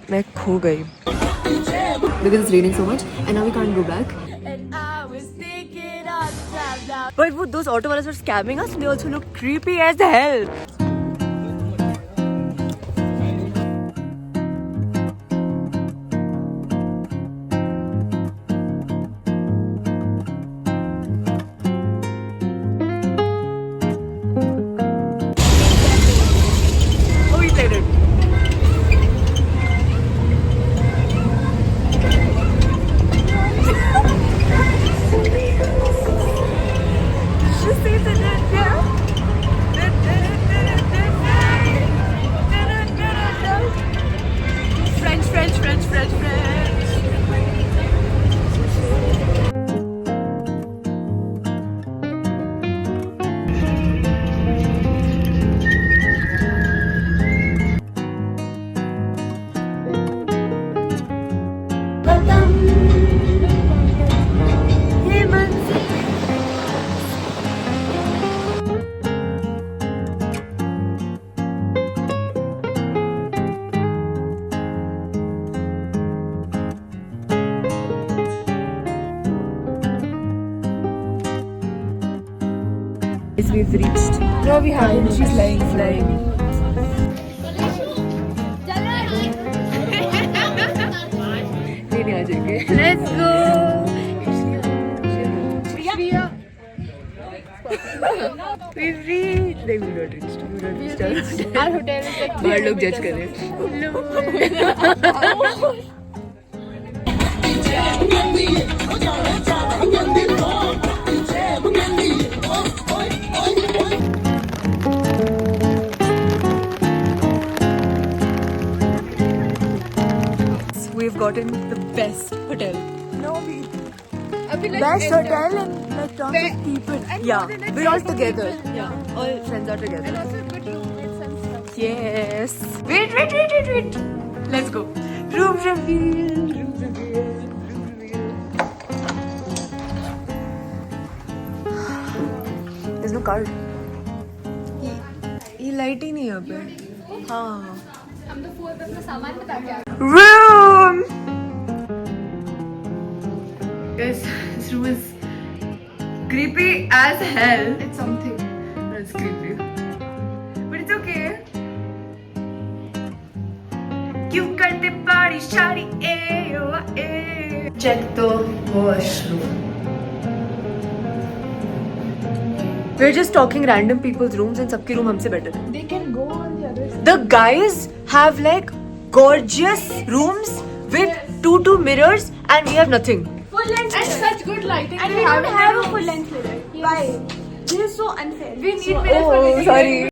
मैं खो गई because it's raining so much and now we can't go back. And I was thinking all the time now. But those auto wallahs were scamming us. They also look creepy as hell. Oh, he said it. We've reached. No, we haven't. She's lying. नहीं आ जाएंगे. Let's go. We've reached. We not reached. Our hotel is like. बाहर लोग जज कर रहे We've gotten the best hotel. No, Best hotel and like tons of people. Yeah, we're all together. Yeah, all friends are together. And also good roommates and stuff. Yes. Wait. Let's go. Room reveal. There's no card. ये light ही नहीं है यहाँ पे. हाँ. हम तो 4 पे अपना सामान बता के आ गए. Room. Guys, this room is creepy as hell. It's something. It's creepy. But it's okay. क्यों करते पारी शारी ए. Check the washroom. We're just talking random people's rooms and सबके room हमसे better है. They can go on the other side. The guys have like gorgeous rooms with two mirrors and we have nothing. Full length and such good lighting. And we don't have a full length mirror. Why? This is so unfair. We need mirrors for everything. Sorry.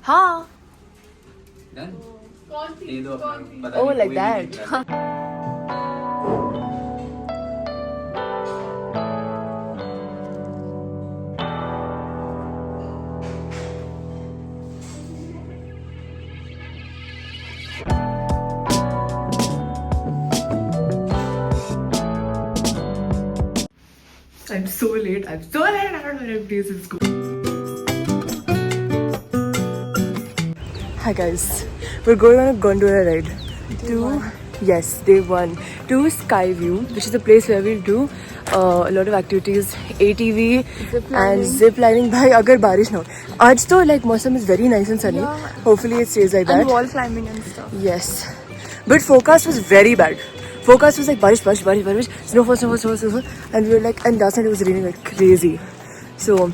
हाँ. Done? Coffee. Oh, like that. I'm so late. I don't know where place is going. Hi guys, we're going on a gondola ride day one to Skyview, which is a place where we'll do a lot of activities, ATV and zip lining. Bhai, agar barish na ho. Aaj to like mosam is very nice and sunny. Yeah. Hopefully it stays like that. And wall climbing and stuff. Yes, but forecast was very bad. Forecast was like barish, snowfall, and we were like, and last night it was raining like crazy. So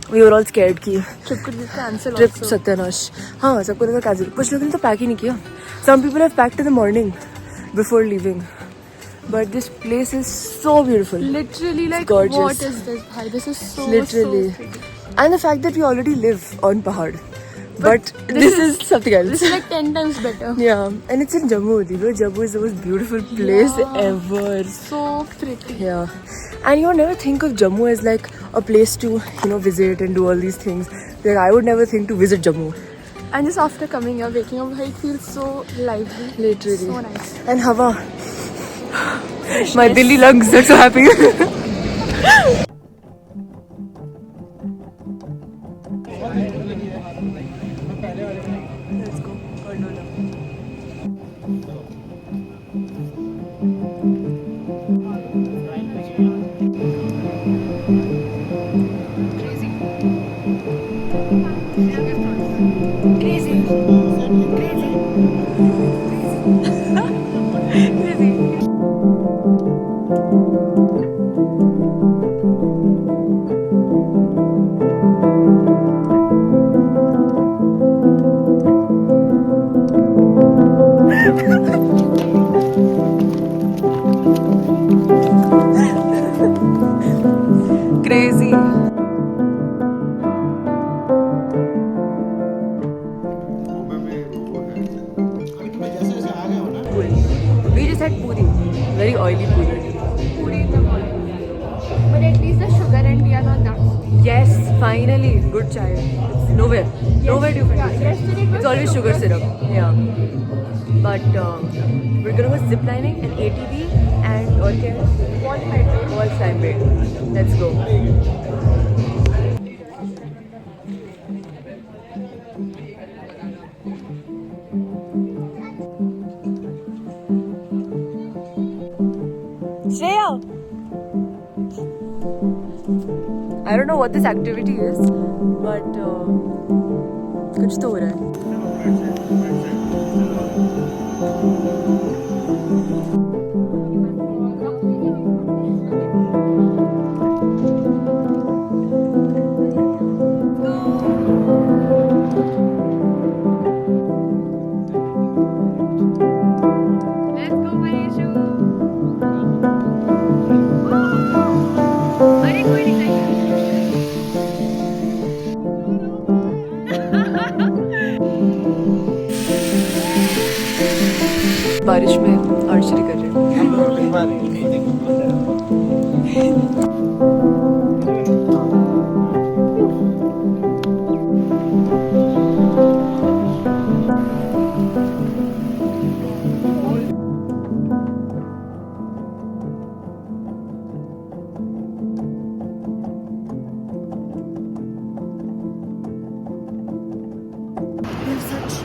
we were all scared कि Trip could be cancelled. Trip सत्यानाश. हाँ, सबको लगा cancel. कुछ लोगों ने तो pack ही नहीं किया. Some people have packed in the morning before leaving. But this place is so beautiful. Literally, like, gorgeous. what is this? Bhai, this is so Literally. so pretty. And the fact that we already live on Pahad. But this is something else. This is like 10 times better. Yeah, and it's in Jammu. Jammu is the most beautiful place ever. So pretty. Yeah, And you would never think of Jammu as like a place to, visit and do all these things. Like I would never think to visit Jammu. And just after coming here, waking up, it feels so lively. Literally. So nice. And Hawa. My Delhi lungs are so happy. Let's go. Gondola. Crazy. We just had puri, very oily puri. But at least the sugar and we are not that. Yes, finally, good chai. It's nowhere do you find it. Yesterday it was It's always sugar syrup. Yeah. But we're gonna go ziplining and ATV and all wall climb it. Let's go. Shreya! I don't know what this activity is, but कुछ तो हो रहा है. बारिश में archery कर रहे हैं. Such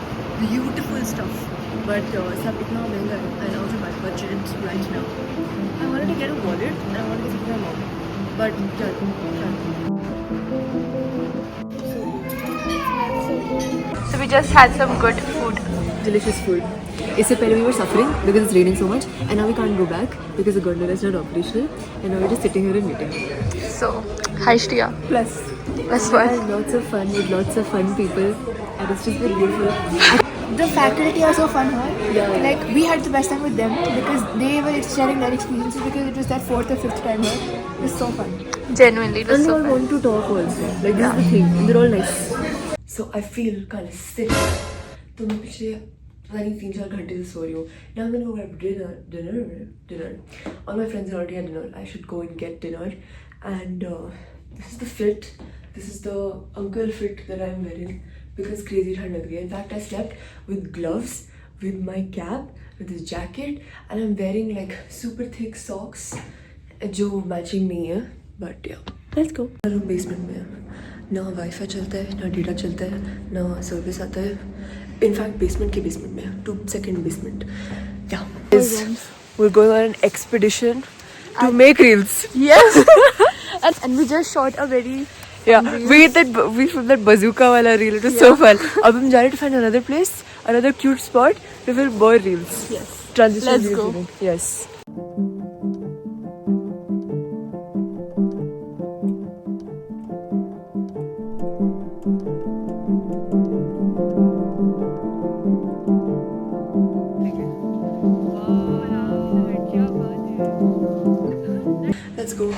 beautiful stuff, but सब इतना महंगा है and also my budget right now. I wanted to get a wallet and I wanted to get my mom, but done. So we just had some good food. Delicious food. इससे पहले we were suffering because it's raining so much and now we can't go back because the gondola is not operational and now we're just sitting here and waiting. So, hi Shriya. Plus one. Lots of fun with lots of fun people and it's just been beautiful. The faculty are so fun here. Yeah. Like we had the best time with them because they were sharing their experiences because it was their 4th or 5th time here. It was so fun. Genuinely, it was And they so all fun. want to talk also. Like this is the thing. And they're all nice. So I feel kind of sick. तो मैं पिछले पता नहीं 3-4 घंटे से सो रही हूँ. Now I'm gonna go have dinner. All my friends already had dinner. I should go and get dinner. And this is the fit. This is the uncle fit that I'm wearing because crazy ठंड लग रही है. In fact, I slept with gloves, with my cap, with this jacket, and I'm wearing like super thick socks जो matching नहीं है. But yeah, let's go. Room basement में है. ना वाईफाई चलता है, ना डेटा चलता है, ना सर्विस आता है. इनफैक्ट बेसमेंट के बेसमेंट में है. 2nd basement. Yeah. We're going on an expedition to make reels. Yes. and we just shot a very Yeah, we filmed that bazooka wala reel. It was so fun. अब हम जा रहे हैं to find another place, another cute spot to film more reels. Yes. Transition Let's reels, go. you know. Yes. Let's go.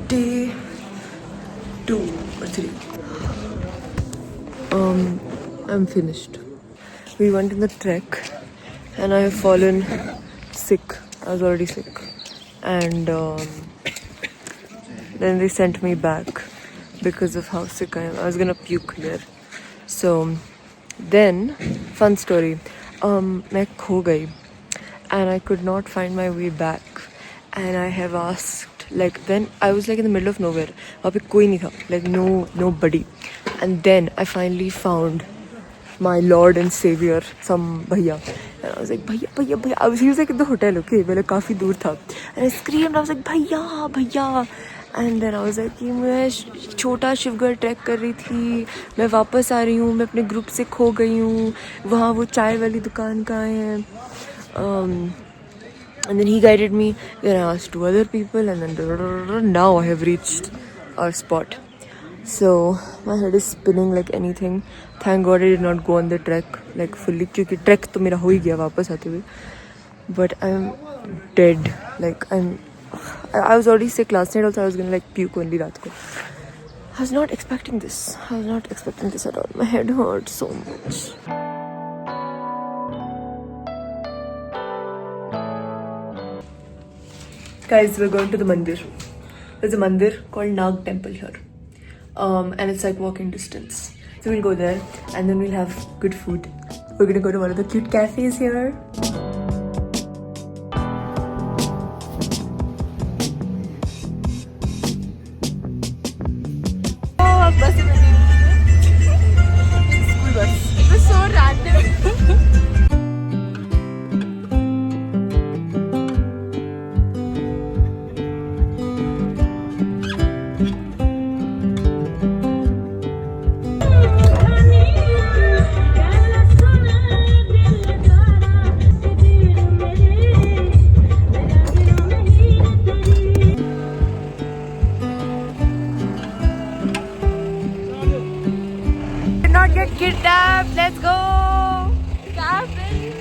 Day 2 or 3. I'm finished. We went in the trek and I have fallen sick. I was already sick. And Then they sent me back because of how sick I am. I was gonna puke there. So then, fun story. मैं खो गई and I could not find my way back. And I have asked, like, then I was like in the middle of nowhere. वहाँ पे कोई नहीं था, like nobody. And then I finally found my Lord and Savior, some bhaiya. And I was like, bhaiya. He was like in the hotel, okay? मतलब काफी दूर था. And I screamed, I was like, bhaiya. And then I was like, कि मैं छोटा Shivgarh track कर रही थी, मैं वापस आ रही हूँ, मैं अपने ग्रुप से खो गई हूँ, वहाँ वो चाय वाली दुकान कहाँ है. And then he guided me. Then I asked 2 other people, and then now I have reached our spot. So my head is spinning like anything. Thank God I did not go on the trek like fully, क्योंकि trek तो मेरा हो ही गया वापस आते हुए. But I'm dead. Like I was already sick last night. Also I was gonna like puke only रात को. I was not expecting this. I was not expecting this at all. My head hurts so much. Guys, we're going to the mandir. There's a mandir called Nag Temple here. And it's like walking distance. So we'll go there and then we'll have good food. We're gonna go to one of the cute cafes here. Oh, bus. School bus. It was so random. Get kidnapped. Let's go. Cafe.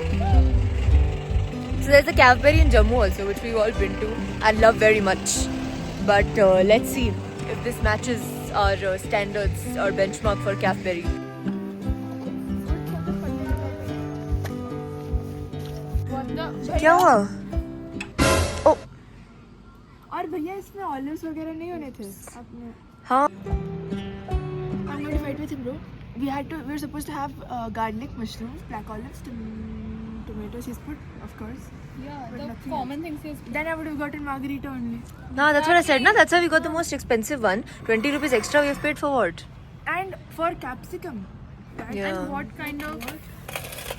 So there's a Cafeberry in Jammu also, which we've all been to and love very much. But let's see if this matches our standards or benchmark for Cafeberry. क्या हुआ? Oh. और भैया इसमें olives वगैरह नहीं होने थे आपने? हाँ. I'm going to fight with him, bro. We were supposed to have garlic, mushrooms, black olives, tomatoes. He's put, of course. Yeah, But the nothing common things is. Then I would have gotten margarita only. No, that's what I said. No, that's why we got the most expensive one. 20 rupees extra. We have paid for what? And for capsicum. Right? Yeah. And what kind of?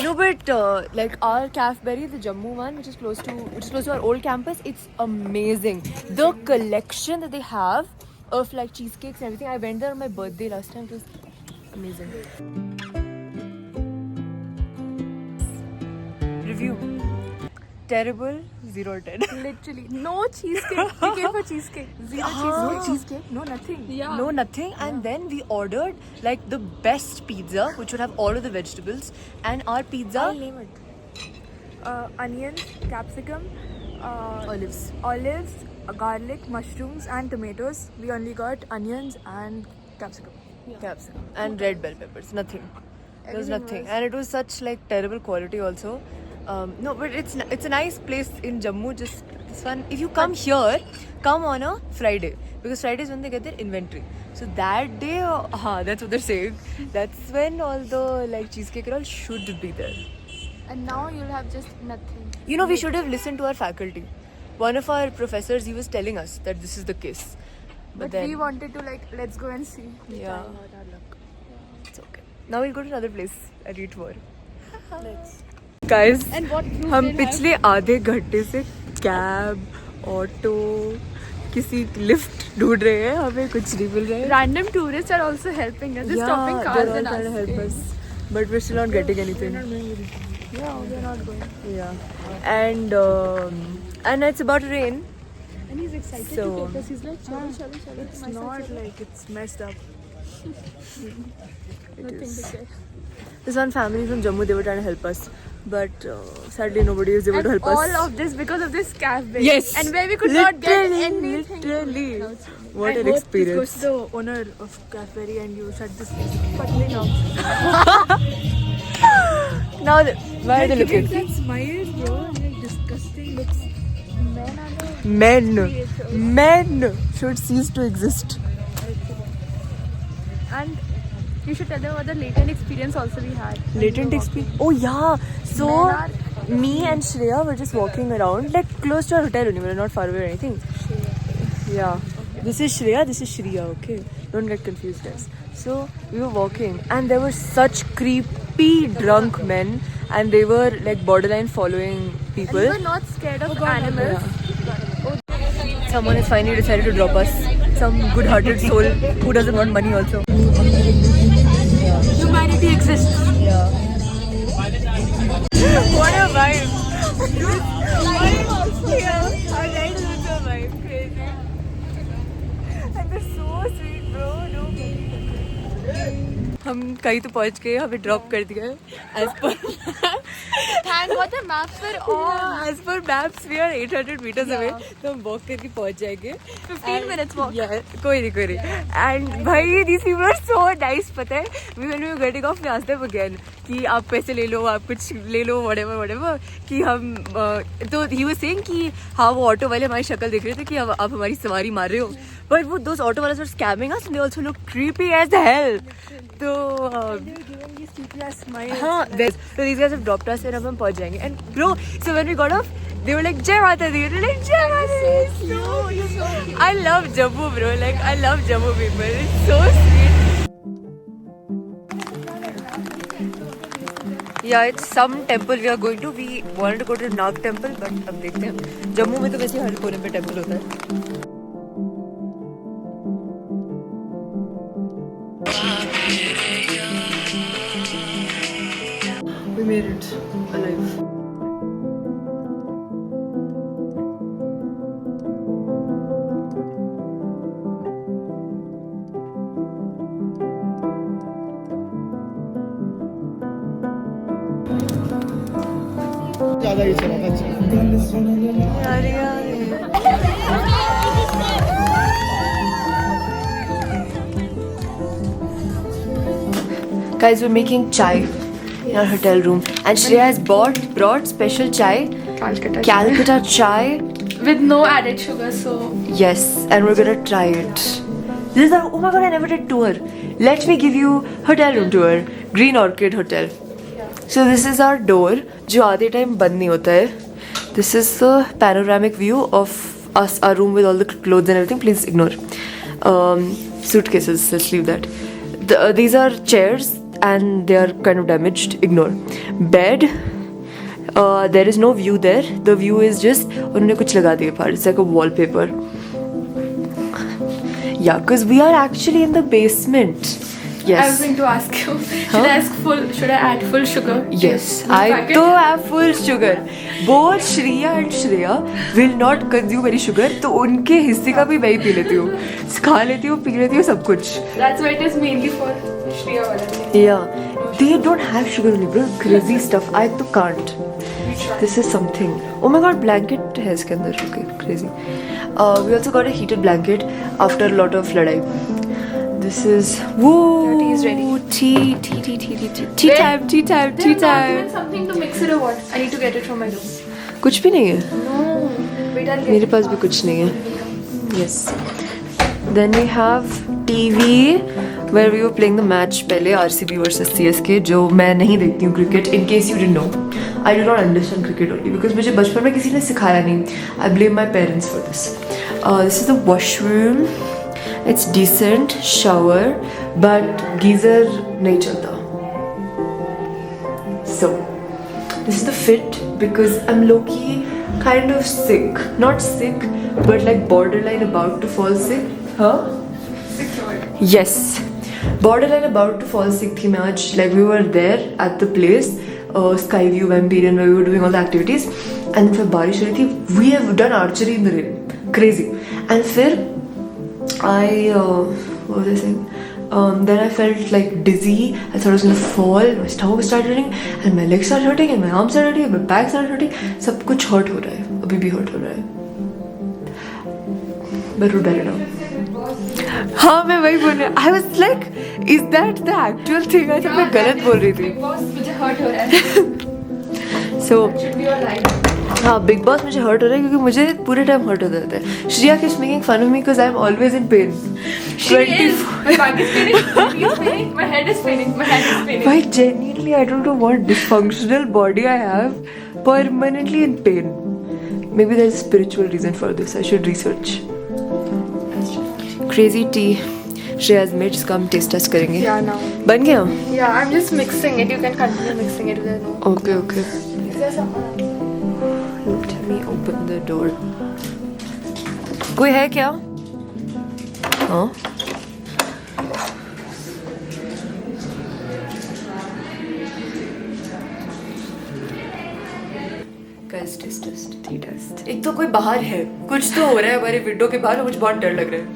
No, but like our Cafeberry, the Jammu one, which is close to our old campus, it's amazing. The collection that they have of like cheesecakes and everything. I went there on my birthday last time. It was amazing. Review. Terrible. 0 or 10. Literally. No cheesecake. We came for cheesecake. Zero No cheesecake, no nothing. Yeah. No, nothing. And then we ordered like the best pizza, which would have all of the vegetables. And our pizza. I'll name it. Onions, capsicum, Olives. Garlic, mushrooms, and tomatoes. We only got onions and capsicum. Capsicum. And red bell peppers. Nothing. There was Everything nothing. was- And it was such like terrible quality also. No, but it's a nice place in Jammu. Just it's fun. If you come here, come on a Friday, because Friday is when they get their inventory. So that day, that's what they're saying. That's when all the like cheesecake and all should be there. And now you'll have just nothing. You know, we should have listened to our faculty. One of our professors, he was telling us that this is the case. But then, we wanted to like, let's go and see. yeah, it's okay. Now we'll go to another place and eat more. Let's. Guys, And what fruit हम they'll पिछले आधे घंटे से cab, auto, किसी lift ढूंढ रहे हैं, हमें कुछ नहीं मिल रहा है. Random tourists are also helping us. They're stopping cars they're all and trying to help asking. us, but we're still not getting anything. Yeah, we're not going. Yeah, and it's about to rain. And he's excited So- to take us. He's like, chalo. It's not like it's messed up. Nothing to say. This one family from Jammu, they were trying to help us, but sadly nobody was able to And help us. all of this because of this cafe. Yes. And where we could not get anything. Literally. What I an hope experience. This goes to the owner of Cafeberry and you shut this place. Fucking up. Now, why are they looking? That smile, bro, like disgusting looks. Men should cease to exist. And you should tell them about the latent experience also we had. Latent experience. Oh yeah. So me and Shreya were just walking around, like close to our hotel only. We're not far away or anything. Yeah. This is Shreya. This is Shreya. Okay. Don't get confused, guys. So we were walking, and there were such creepy drunk men, and they were like borderline following people. We were not scared of animals. Someone has finally decided to drop us. Some good-hearted soul who doesn't want money also. Humanity exists. Yeah. What a vibe! Our ride is also a vibe. Crazy. And they're so sweet, bro. No. हम कहीं तो पहुंच गए, हमें drop कर दिया as per Thank God the maps were on. as per maps we are 800 meters away, तो हम walk करके पहुंच जाएंगे 15 minutes walk. Yeah, कोई नहीं and भाई these people are so nice. पता है when we were getting off we asked them again कि आप पैसे ले लो, आप कुछ ले लो, whatever कि हम तो he was saying कि हाँ वो ऑटो वाले हमारी शक्ल देख रहे थे कि आप हमारी सवारी मार रहे हो, but वो those auto wallahs were scamming us and they also look creepy as hell. तो हाँ, so these guys have dropped us and अब हम पहुंच जाएंगे. And bro, so when we got off, they were like Jai Mata Di. They were like Jai Mata Di. I love Jammu, bro. Like I love Jammu people. It's so sweet. Yeah, it's some temple we are going to. We wanted to go to Nag temple, but अब देखते हैं. जम्मू में तो वैसे हर कोने पे temple होता है. We made it alive. ज़्यादा ही चला था. Guys, we're making chai in our hotel room, and Shreya has brought special chai, Calcutta chai, With no added sugar, so yes, and we're gonna try it. This is our, oh my god, I never did tour. Let me give you hotel room tour. Green Orchid Hotel. So this is our door, जो आधे time बंद नहीं होता है. This is the panoramic view of us, our room with all the clothes and everything. Please ignore. Suitcases, let's leave that. These are chairs and they are kind of damaged. Ignore. Bed. There is no view there. The view is just उन्होंने कुछ लगा दिया बाहर. It's like a wallpaper. Yeah, because we are actually in the basement. I was Yes. going to ask you. Should I add full sugar? Yes, I do have full sugar. Both Shreya and Shreya will not consume any sugar. तो उनके हिस्से का भी मैं ही P लेती हूँ. खा लेती हूँ, पी लेती हूँ, सब कुछ. That's why it is mainly for Shreya wala. Yeah, they don't have sugar only, bro. Crazy stuff. I तो can't. This is something. Oh my god, blanket है इसके अंदर. Okay, crazy. We also got a heated blanket after a lot of ladai. This is woo. Your tea is ready. Tea time. Then document something to mix it or what? I need to get it from my room. कुछ भी नहीं है. No. Wait, I'll get मेरे पास भी कुछ नहीं है. Yes. Then we have TV where we were playing the match पहले RCB versus CSK जो मैं नहीं देखती हूँ cricket. In case you didn't know, I do not understand cricket only because मुझे बचपन में किसी ने सिखाया नहीं. I blame my parents for this. This is the washroom. It's decent shower, but geyser नहीं चलता. So this is the fit because I'm low-key kind of sick. Not sick, but like borderline about to fall sick. Huh? Yes. Borderline about to fall sick थी मैं आज. Like we were there at the place, Skyview, Vampirian, where we were doing all the activities. And फिर बारिश हो रही थी. We have done archery in the rain. Crazy. And फिर what was I saying? Then I felt like dizzy. I thought I was gonna fall. My stomach started hurting, and my legs started hurting, and my arms started hurting, and my back started hurting. सब कुछ hurt हो रहा है. अभी भी hurt हो रहा है. But we're better now. हाँ मैं वही बोल रही. I was like, is that the actual thing? I thought मैं गलत बोल रही थी. Big Boss, मुझे hurt हो रहा है. So Should be alright. हाँ बिग बॉस मुझे हर्ट हो रहा है क्योंकि मुझे पूरे टाइम हर्ट हो जाता है. Shriya keeps making fun of me because I'm always in pain. She is. My back is spinning. My knee is spinning. My head is spinning. My head is spinning. Why genuinely I don't know what dysfunctional body I have, permanently in pain. Maybe there's a spiritual reason for this. I should research. Crazy tea. Shreya's made. इसका हम taste test करेंगे. Yeah, now. बन गया? Yeah, I'm just mixing it. You can continue mixing it with it. Okay, okay. Let me open the door. कोई है क्या? हाँ. Guys, test. एक तो कोई बाहर है. कुछ तो हो रहा है हमारे विंडो के बाहर और मुझे बहुत डर लग रहा है.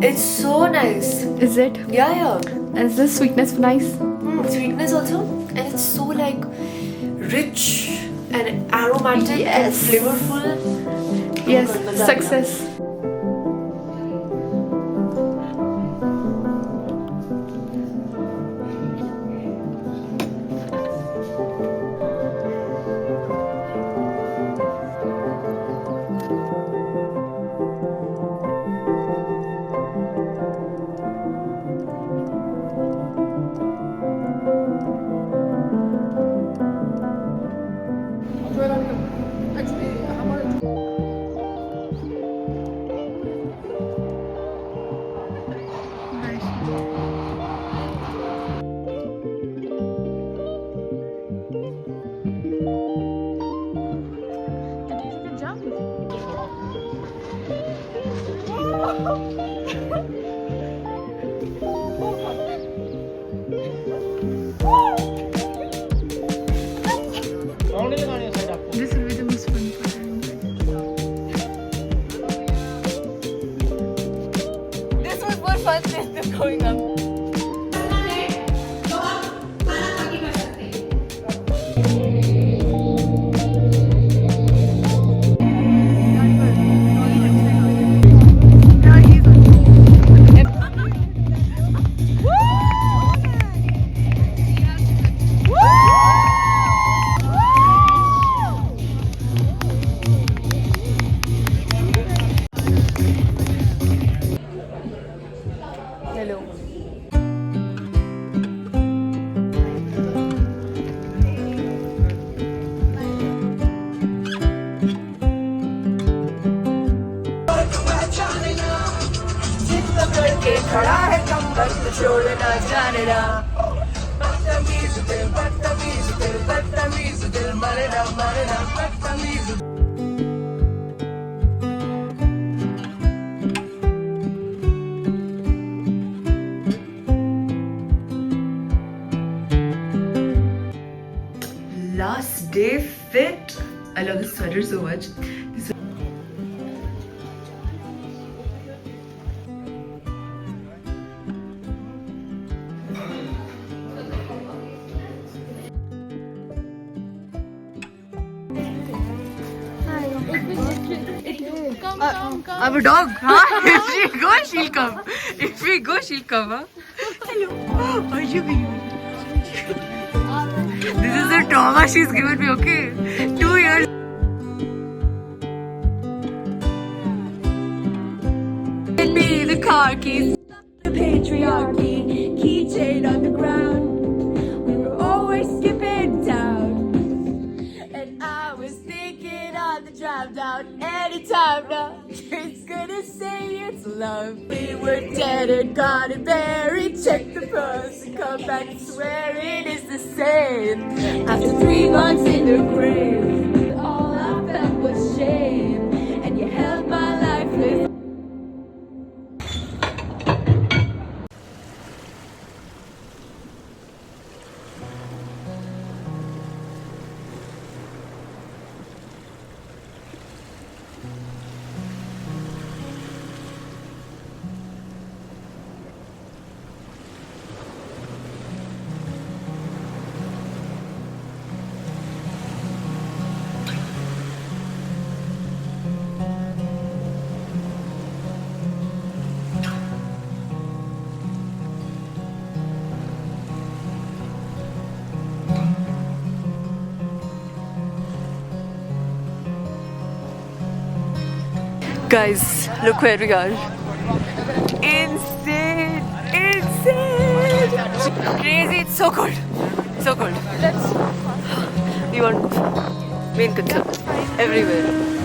It's so nice. Is it? Yeah. Is the sweetness nice? Sweetness also, and it's so like rich and aromatic and flavorful. Yes. Success. This will be the most fun part. This was more fun than going up. Hello. Last day fit. I love this sweater so much. Come. I'm a dog. Huh? If we go, she'll come. If we go, she'll come. Huh? Hello. Are you going? This is the trauma she's given me. Okay, 2 years. Be the car keys. The patriarchy. Keychain on the ground. We were always skipping town. And I was thinking on the drive down anytime now. It's gonna say it's love. We were dead and gone and buried. Check the pros and come back and swear it is the same. After 3 months in the grave, all I felt was shame. And you held my life with. Guys, look where we are. Insane! Insane! Crazy, it's so cold. So cold. We want main concert everywhere.